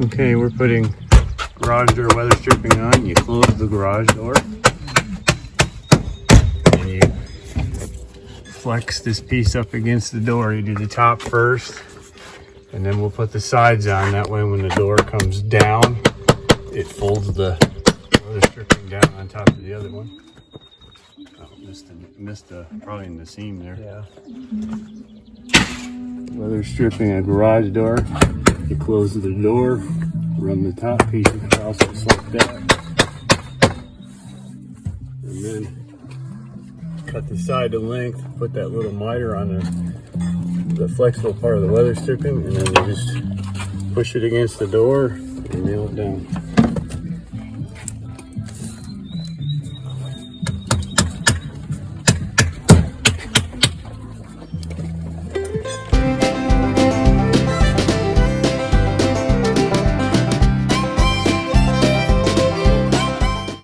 Okay, we're putting garage door weather stripping on. You close the garage door and you flex this piece up against the door. You do the top first and then we'll put the sides on. That way when the door comes down, it folds the weather stripping down on top of the other one. Oh, missed probably in the seam there. Yeah. Weather stripping a garage door. You close the door, run the top piece across just like that, and then cut the side to length. Put that little miter on the flexible part of the weather stripping, and then you just push it against the door and nail it down.